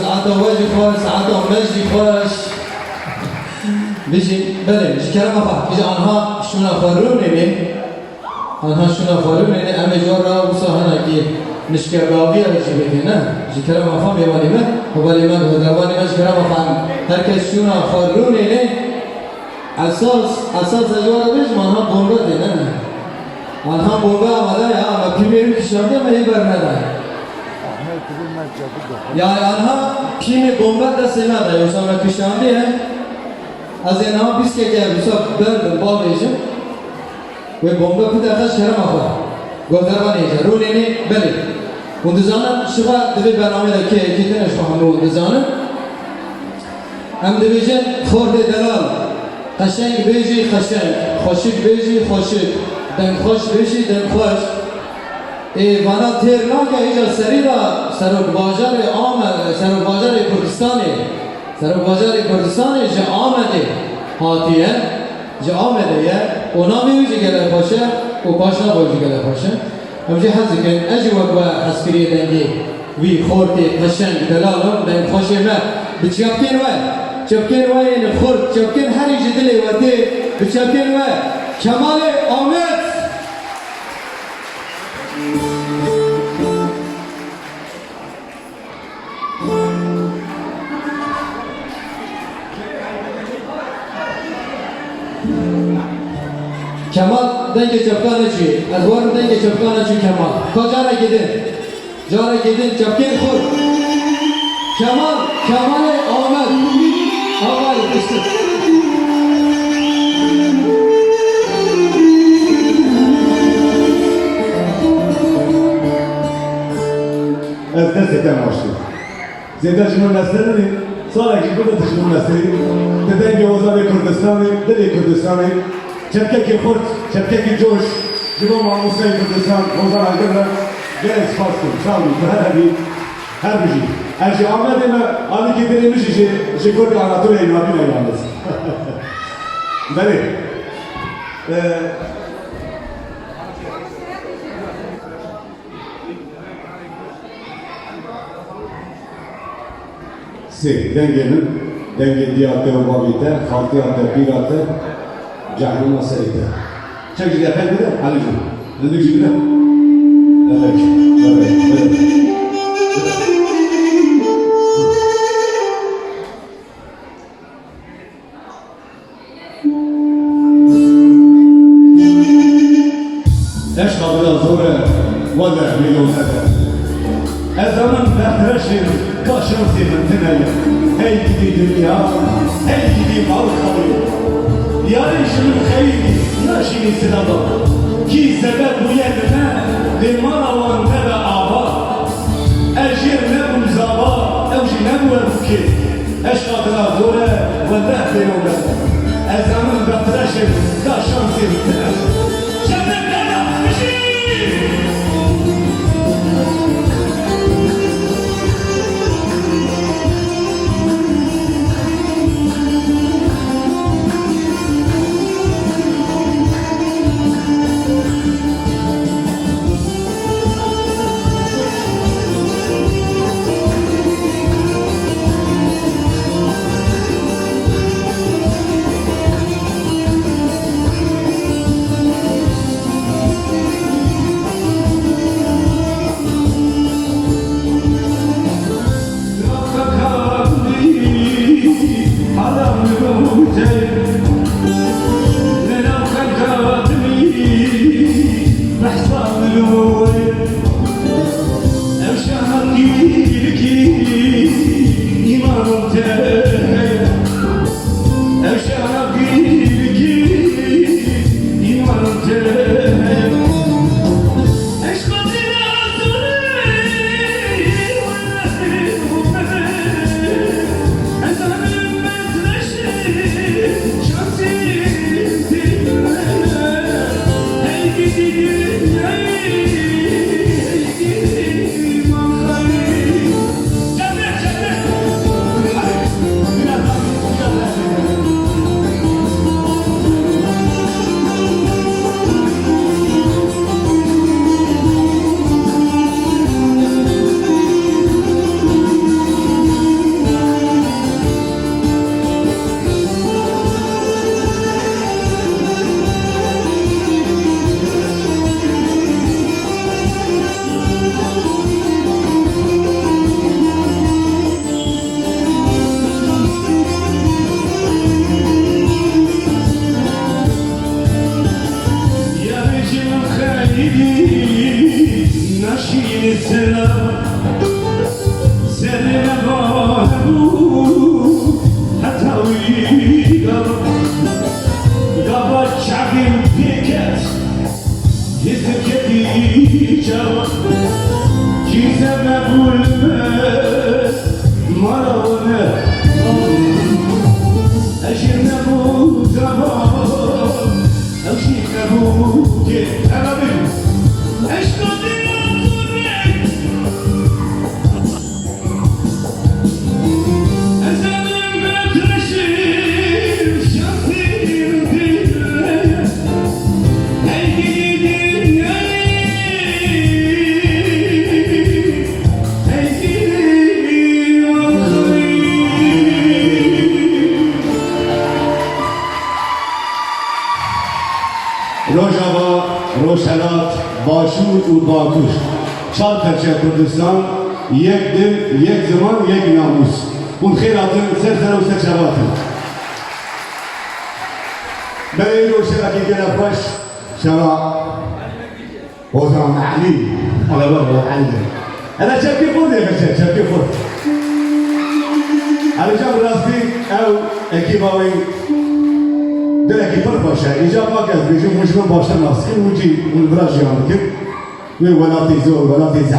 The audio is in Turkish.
ساعته وجه خوش ساعته مجد خوش بيجي بله بيجي كلام أفهم بيجي أنها شونا فروني أنها شونا فروني أما جورا وصهنا كي نشكر باوية بيجي بيجينا بيجي كلام أفهم يوالي ما وبالي ما هو دواني ما كلام أفهم هركز شونا فروني أساس جورا بيجي ما أنها بومبا دينا أنها بومبا ماذا يا أما كميرو كشامي ما يبرنا ده yani anha kimi bomba da semada yoksa ben kışlandı ya az enha biz keke yoksa berdim bağlayacağım ve bomba bir daha şeram akla gönderman yiyeceğim roleni beli bu dizanın şıva dibi beramede ki kitine şu hamlu dizanın hem dibicen khorde delal kaşeng beji kaşeng hoşik beji hoşik den hoş beji den hoş vana terna ke ica serira Serok Bajar-ı Ahmet, Serok Bajar-ı Kürdistan'ı je Ahmet'e hatiye, je Ahmet'e ye, ona mı yüce gele paşa, o başına boyucu gele paşa. Amca haziken ecvak ve askeriye dengi, vi khorti, taşen, delalım, den khoşeme, biçapken ve yani khort, çapken her ici dili vati, biçapken ve Kemal-i Ahmet. Kemal denge çapkanıcı, Edward denge çapkanıcı Kemal. Kocana gidin, çapken kur. Kemal'e Ahmet. Ahmet işte. Ezden setem başlıyor. Zeydan şunun mesleğini, sonraki burada taşının mesleğini, deden Yavuz'a Kürdistan'ı, dede Kürdistan'ı, Çepkeki Kurt, Çepkeki Coş, Cibo Mahmusa'yı Kurdistan, Ozan Aydın'la gene spaskım, sağlık, her bir şey. Her şey Ahmet'ime adı getirilmiş işi, Şikurdu Anatolia'yı abine yalnız. Beni, denge diyatı ve babite, halkiyatı, piratı, Cahil meselede. Çek ciddi efendim de, Ali'cim. Dedik şimdi de. Evet. Eş kabına sonra, vada milyon sede. Ezanın behreşin, kaşın simentine. Hey gidi dünya, hey gidi mal kalıyor. Yarışının xeyri, naşini sınava ki sebep bu yerine liman avan tebe ava Ejir ne bu zava, evji ne bu evki Eşkatına zore ve dehde yolda Ezanın betreşin, kaşan sirtine Cennetten yapmışım باشور و باکوش 4 پرچه کردستان یک دل یک زمان یک ناموس اون خیراتın سر و سرچواتın برای روشنکی گره باش شما وزان علی على بابا علی انا شبكي فور يا باشا شبكي فور على جنب راسي او اكيباوي دركي فور باشا اجابه كاز بيجي مش من باشا ناس كل وجي من براجي عندك ولا تيزور ولا تيزور